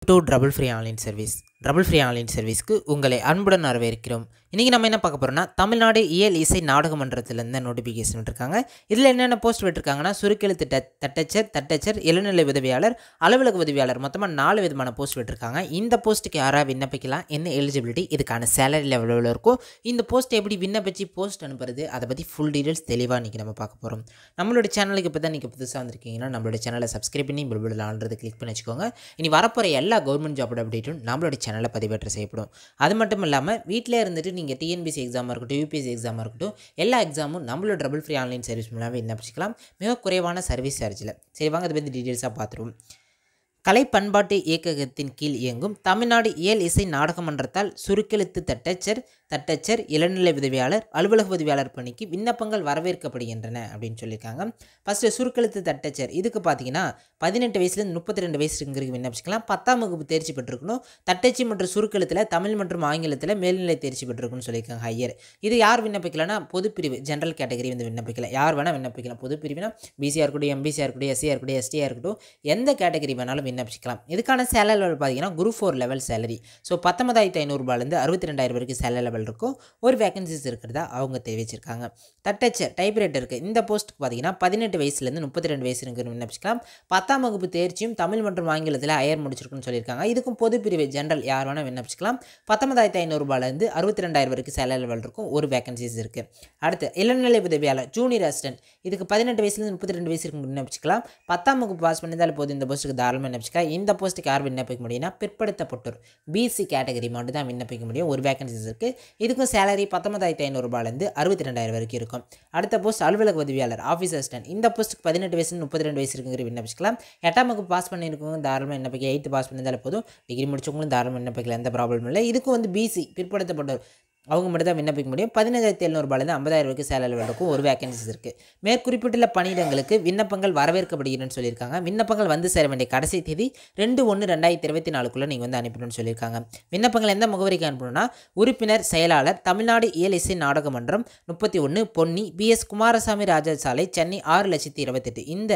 Welcome to trouble free online service. Trouble free online சர்வீஸ்க்கு உங்களை அன்புடன் வரவேற்கிறோம். இன்றைக்கி நம்ம என்ன பார்க்க போகிறோம்னா, தமிழ்நாடு இயல் இசை நாடக மன்றத்திலேருந்து நோட்டிஃபிகேஷன் விட்டுருக்காங்க. இதில் என்னென்ன போஸ்ட் விட்டுருக்காங்கன்னா, சுருக்கெழுத்து தட்டச்சர், இளநிலை உதவியாளர், அலுவலக உதவியாளர், மொத்தமாக 4 விதமான போஸ்ட் விட்டுருக்காங்க. இந்த போஸ்ட்டுக்கு யாராக விண்ணப்பிக்கலாம், என்ன எலிஜிபிலிட்டி, இதுக்கான சேலரி லெவலில் இருக்கும், இந்த போஸ்ட் எப்படி விண்ணப்பிச்சு போஸ்ட் அனுப்புறது, அதை பற்றி ஃபுல் டீட்டெயில்ஸ் தெளிவாக இன்றைக்கி நம்ம பார்க்க போகிறோம். நம்மளோட சேனலுக்கு இப்போ தான் நீங்கள் புதுசாக வந்திருக்கீங்கன்னா, நம்மளோட சேனலை சப்ஸ்கிரைப் பண்ணி பில் ஆல்ரெடி கிளிக் பண்ணி வச்சுக்கோங்க. இனி வரப்போகிற எல்லா கவர்மெண்ட் ஜாபோட அப்டேட்டும் நம்மளோட சேனலில் பதிவேற்ற செய்யப்படும். அது மட்டும் இல்லாமல் வீட்டிலே இருந்துட்டு நீங்கள் டிஎன்பிசி எக்ஸாமாக இருக்கட்டும், யூபிஎஸ்சி எக்ஸாமாக இருக்கட்டும், எல்லா எக்ஸாமும் நம்மளோட ட்ரபிள் ஃப்ரீ ஆன்லைன் சர்வீஸ் மூலமாக விண்ணப்பிச்சிக்கலாம், மிக குறைவான சர்வீஸ் சார்ஜில். சரி வாங்க, அதை பற்றி டீட்டெயில்ஸாக பார்த்துருவோம். கலை பண்பாட்டு இயக்ககத்தின் கீழ் இயங்கும் தமிழ்நாடு இயல் இசை நாடக மன்றத்தால் சுருக்கெழுத்து தட்டச்சர், இளநிலை உதவியாளர், அலுவலக உதவியாளர் பணிக்கு விண்ணப்பங்கள் வரவேற்கப்படுகின்றன அப்படின்னு சொல்லியிருக்காங்க. ஃபஸ்ட்டு சுருக்கெழுத்து தட்டச்சர், இதுக்கு பார்த்தீங்கன்னா 18 வயசுலேருந்து 32 வயசுங்கிறது விண்ணப்பிச்சிக்கலாம். 10ஆம் வகுப்பு தேர்ச்சி பெற்றிருக்கணும். தட்டச்சு மற்றும் சுருக்கெழுத்தில் தமிழ் மற்றும் ஆங்கிலத்தில் மேல்நிலை தேர்ச்சி பெற்றிருக்குன்னு சொல்லியிருக்காங்க, ஹையர். இது யார் விண்ணப்பிக்கலாம்னா, பொதுப்பிரிவு ஜென்ரல் கேட்டகரி வந்து விண்ணப்பிக்கலாம். யார் வேணால் விண்ணப்பிக்கலாம். பொதுப்பிரிவுனா பிசியாக இருக்கட்டும், எம்பிசியாக இருக்கட்டும், எஸ்சியாக இருக்கட்டும், எஸ்டியாக இருக்கட்டும், எந்த கேட்டகரி வேணாலும் விண்ணப்பிக்கலாம். இதுக்கான சேலரி லெவல் பார்த்தீங்கன்னா குரூப் 4 லெவல் சேலரி. ஸோ 19,500 ரூபாயிலேருந்து 62,000 வரைக்கும் சேலரி லெவல் இருக்கும். ஒரு வேகன்சிஸ் இருக்கிறதா அவங்க தெரிவிச்சிருக்காங்க. தட்டச்சர் டைப்ரைட்டருக்கு இந்த போஸ்ட்டுக்கு பார்த்தீங்கன்னா 18 வயசுலேருந்து 32 வயசுக்கு விண்ணப்பிக்கலாம். 10ஆம் வகுப்பு தேர்ச்சியும் தமிழ் மற்றும் ஆங்கிலத்தில் ஹையர் முடிச்சிருக்குன்னு சொல்லியிருக்காங்க. இதுக்கும் பொதுப்பிரிவு ஜென்ரல் யார் வேணால் விண்ணப்பிக்கலாம். 19,500 ரூபாயிலேருந்து 62,000 வரைக்கும் சேலரி லெவல் இருக்கும். ஒரு வேகன்சிஸ் இருக்குது. அடுத்து இளநிலை உதவியாளர் ஜூனியர் அசிஸ்டன்ட், இதுக்கு 18 வயசுலேருந்து 32 வயசுக்கு விண்ணப்பிக்கலாம். 10ஆம் வகுப்பு பாஸ் பண்ணியிருந்தால் போது இந்த போஸ்ட்டுக்கு தாராளமாக விண்ணப்பிச்சிக்கலாம். இந்த போஸ்ட்டுக்கு யார் விண்ணப்பிக்க முடியும்னா, பிற்படுத்தப்பட்டோர் பிசி கேட்டகரி மட்டும் தான் விண்ணப்பிக்க முடியும். ஒரு வேகன்சிஸ் இருக்குது. இதுக்கும் சேலரி 19,500 ரூபாயிலேருந்து 62,000 வரைக்கும் இருக்கும். அடுத்த போஸ்ட் அலுவலக உதவியாளர் ஆஃபீஸ் அசிஸ்டன்ட், இந்த போஸ்ட்டுக்கு 18 வயசுலேருந்து 32 வயசு இருக்கிற விண்ணப்பிச்சிக்கலாம். 8ஆம் வகுப்பு பாஸ் பண்ணியிருக்கவங்க தாராளமாக விண்ணப்பிக்க. 8th பாஸ் பண்ணியிருந்தாலும் போதும். டிகிரி முடிச்சவங்களும் தாராளமாக விண்ணப்பிக்கலாம், எந்த ப்ராப்ளமும் இல்லை. இதுக்கும் வந்து பிசி பிற்படுத்தப்பட்டோர் அவங்க மட்டும் தான் விண்ணப்பிக்க முடியும். 15,700 ரூபாயிலேருந்து 50,000 வரைக்கும் சேலரி இருக்கும். ஒரு வேகன்சிஸ் இருக்குது. மேற்குறிப்பிட்டுள்ள பணியிடங்களுக்கு விண்ணப்பங்கள் வரவேற்கப்படுகிறன்னு சொல்லியிருக்காங்க. விண்ணப்பங்கள் வந்து சேர வேண்டிய கடைசி தேதி 2/1/2024 நீங்கள் வந்து அனுப்பணும்னு சொல்லியிருக்காங்க. விண்ணப்பங்கள் எந்த முகவரிக்கு அனுப்பணும்னா, உறுப்பினர் செயலாளர் தமிழ்நாடு இயல் இசை நாடக மன்றம் 31 பொன்னி பிஎஸ் குமாரசாமி ராஜா சாலை சென்னை 6,28,028 இந்த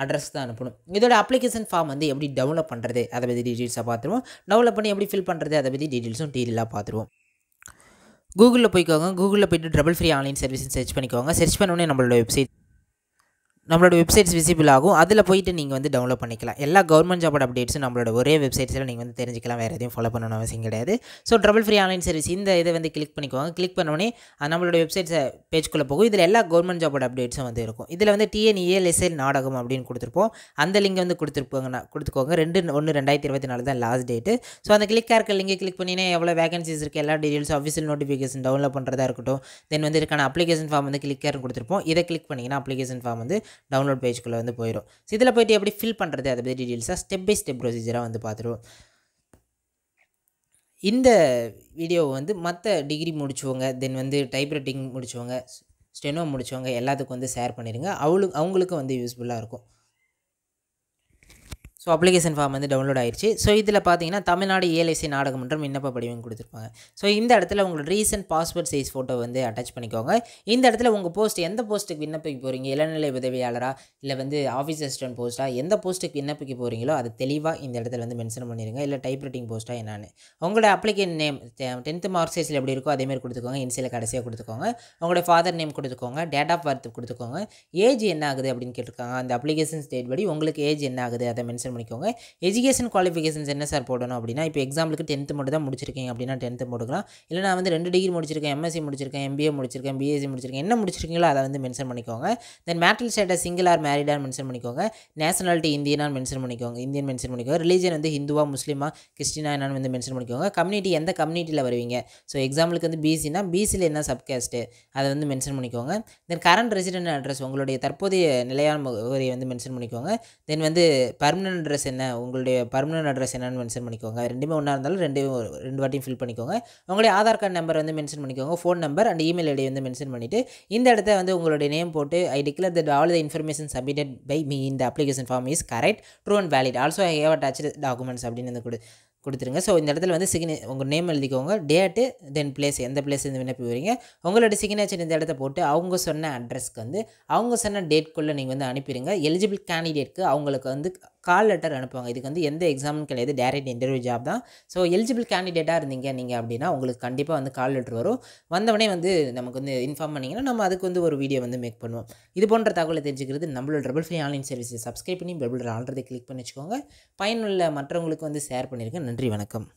அட்ரஸ் தான் அனுப்பணும். இதோட அப்ளிகேஷன் ஃபார்ம் வந்து எப்படி டவுன்லோட் பண்ணுறது அதை பற்றி டீட்டெயில்ஸாக பார்த்துருவோம். டவுன்லோட் பண்ணி எப்படி ஃபில் பண்ணுறது அதை பற்றி டீட்டெயில்ஸும் டீட்டெயிலாக பார்த்துருவோம். கூகுளில் போய்க்கோங்க. கூகுளில் போய்ட்டு trouble free online service search பண்ணிக்கோங்க. சர்ச் பண்ணோடனே நம்மளோட வெப்சைட்ஸ் விசிபிள் ஆகும். அதில் போய்ட்டு நீங்கள் வந்து டவுன்லோட் பண்ணிக்கலாம். எல்லா கவர்மெண்ட் ஜாபோட அப்டேட்ஸும் நம்மளோட ஒரே வெப்சைட்ஸில் நீங்கள் வந்து தெரிஞ்சிக்கலாம். வேறு எதையும் ஃபாலோ பண்ணணும் அவசியம் கிடையாது. So trouble free online service இந்த இதை வந்து கிளிக் பண்ணிக்கோங்க. கிளிக் பண்ணோடனே நம்மளோட வெப்சைட்ஸை பேஜ்குள்ளே போகும். இதில் எல்லா கவர்மெண்ட் ஜாபோட அப்டேட்ஸும் வந்து இருக்கும். இதில் வந்து TNELSL நாடகம் அப்படின்னு கொடுத்துருப்போம். அந்த லிங்க் வந்து கொடுத்துக்கோங்க. 2/1/2024 தான் லாஸ்ட் டேட்டு. ஸோ அந்த கிளிக்காக லிங்கை கிளிக் பண்ணினா எவ்வளோ வேகன்சிஸ் இருக்குது, எல்லா டீட்டெயில்ஸும் அஃபிஷியல் நோட்டிஃபிகேஷன் டவுன்லோட் பண்ணுறதா இருக்கட்டும். தென் வந்து இதுக்கான அப்ளிகேஷன் ஃபார்ம் வந்து கிளிக்காக கொடுத்துருப்போம். இதை கிளிக் பண்ணிங்கன்னா அப்ளிகேஷன் ஃபார்ம் வந்து டவுன்லோட் பேஜ்குள்ளே வந்து போயிடும். ஸோ இதில் போய்ட்டு எப்படி ஃபில் பண்ணுறது அதை பற்றி டீட்டெயில்ஸாக ஸ்டெப் பை ஸ்டெப் ப்ரொசீஜராக வந்து பார்த்துருவோம். இந்த வீடியோவை வந்து மற்ற டிகிரி முடிச்சவங்க, தென் வந்து டைப்ரைட்டிங் முடிச்சவங்க, ஸ்டெனோ முடிச்சவங்க எல்லாத்துக்கும் வந்து ஷேர் பண்ணிடுங்க. அவங்களுக்கும் வந்து யூஸ்ஃபுல்லாக இருக்கும். ஸோ அப்ளிகேஷன் ஃபார்ம் வந்து டவுன்லோட் ஆயிடுச்சு. ஸோ இதில் பார்த்தீங்கன்னா தமிழ்நாடு இயல் இசை நாடக மன்றம் விண்ணப்ப படிவம் கொடுத்துருப்பாங்க. ஸோ இந்த இடத்துல உங்களோட ரீசன்ட் பாஸ்போர்ட் சைஸ் ஃபோட்டோ வந்து அட்டாச் பண்ணிக்கோங்க. இந்த இடத்துல உங்கள் போஸ்ட் எந்த போஸ்ட்டுக்கு விண்ணப்பிக்க போகிறீங்க, இளநிலை உதவியாளரா இல்லை வந்து ஆஃபீஸ் அசிஸ்டன்ட் போஸ்ட்டாக, எந்த போஸ்ட்டுக்கு விண்ணப்பிக்க போகிறீங்களோ அது தெளிவாக இந்த இடத்துல வந்து மென்ஷன் பண்ணிடுங்க. இல்லை டைப்ரைட்டிங் போஸ்ட்டாக என்னன்னு உங்களோட அப்ளிகேஷன் நேம் 10th மார்க் சைஸில் எப்படி இருக்கோ அதேமாதிரி கொடுத்துக்கோங்க. இன்சியில் கடைசியாக கொடுத்துக்கோங்க. உங்களோட ஃபாதர் நேம் கொடுத்துக்கோங்க. டேட் ஆஃப் பர்த் கொடுத்துக்கோங்க. ஏஜ் என்ன ஆகுது அப்படின்னு கேட்டிருக்காங்க. அந்த அப்ளிகேஷன் ஸ்டேட் படி உங்களுக்கு ஏஜ் என்ன ஆகுது அதை மென்ஷன் பண்ணிக்கோங்க. எஜுகேஷன் குவாலிஃபிகேஷன்ஸ் என்ன சார் போடணும் அப்படின்னா, இப்போ எக்ஸாம்பிளுக்கு 10th மட்டும் தான் முடிச்சிருக்கீங்க அப்படின்னா 10th போட்டுக்கலாம். இல்லை நான் வந்து 2 டிகிரி முடிச்சிருக்கேன், MSc முடிச்சிருக்கேன், MBA முடிச்சிருக்கேன், BSc முடிச்சிருக்கேன், என்ன முடிச்சிருக்கீங்களோ அதை வந்து மென்ஷன் பண்ணிக்கோங்க. Then marital status single or மேரிடான்னு மென்ஷன் பண்ணிக்கோங்க. நேஷனாலிட்டி இந்தியனான்னு மென்ஷன் பண்ணிக்கோங்க. இந்தியன் மென்ஷன் பண்ணிக்கோங்க. ரிலீஜன் வந்து ஹிந்துவா முஸ்லீமா கிறிஸ்டினா என்னன்னு வந்து மென்ஷன் பண்ணிக்கோங்க. கம்யூனிட்டி எந்த கம்யூனிட்டியில் வருவீங்க, ஸோ எக்ஸாம்பிளுக்கு வந்து பிசினா பிசியில் என்ன சப்காஸ்ட்டு அதை வந்து மென்ஷன் பண்ணிக்கோங்க. தென் கரண்ட் ரெசிடென்ட் அட்ரஸ் உங்களுடைய தற்போதைய நிலையான முகவரியை வந்து மென்ஷன் பண்ணிக்கோங்க. தென் வந்து பர்மனன்ட் அட்ரஸ் என்ன, உங்களுடைய பர்மனன்ட் அட்ரஸ் என்னன்னு மென்ஷன் பண்ணிக்கோங்க. ரெண்டுமே ஒன்றா இருந்தாலும் ரெண்டு வாட்டியும் ஃபில் பண்ணிக்கோங்க. உங்களுடைய ஆதார் கார்டு நம்பர் வந்து மென்ஷன் பண்ணிக்கோங்க. Phone number and email ID வந்து மென்ஷன் பண்ணிவிட்டு இந்த இடத்த வந்து உங்களுடைய நேம் போட்டு I declare that all the information submitted by me in the application form is correct, true and valid, also I have attached documents அப்படின்னு வந்து கொடுத்துருங்க. ஸோ இந்த இடத்துல வந்து உங்கள் நேம் எழுதிக்கோங்க, டேட்டு, தென் பிளேஸ், எந்த பிளேஸ்லேருந்து விண்ணப்பிக்கிறீங்க, உங்களோட சிக்னேச்சர் இந்த இடத்த போட்டு அவங்க சொன்ன அட்ரஸ்க்கு வந்து அவங்க சொன்ன டேட்குள்ளே நீங்கள் வந்து அனுப்பிடுங்க. எலிஜிபிள் கேண்டிடேட்க்கு அவங்களுக்கு வந்து கால் லெட்டர் அனுப்புவாங்க. இதுக்கு வந்து எந்த எக்ஸாம்னு கிடையாது, டைரக்ட் இன்டர்வியூ ஜாப் தான். ஸோ எலிஜிபிள் கேண்டிடேட்டாக இருந்தீங்க நீங்கள் அப்படின்னா உங்களுக்கு கண்டிப்பாக வந்து கால் லெட்டர் வரும். வந்தவொடனே வந்து நமக்கு வந்து இன்ஃபார்ம் பண்ணிங்கன்னா நம்ம அதுக்கு வந்து ஒரு வீடியோ வந்து மேக் பண்ணுவோம். இது போன்ற தகவலை தெரிஞ்சுக்கிறது நம்மளோட ட்ரிபிள் ஃப்ரீ ஆன்லைன் சர்வீஸை சப்ஸ்கிரைப் பண்ணி பெல் பட்டன் ஆல்ரெடி கிளிக் பண்ணி வச்சுக்கோங்க. பயனுள்ள மற்றவங்களுக்கு வந்து ஷேர் பண்ணியிருக்கேன். நன்றி, வணக்கம்.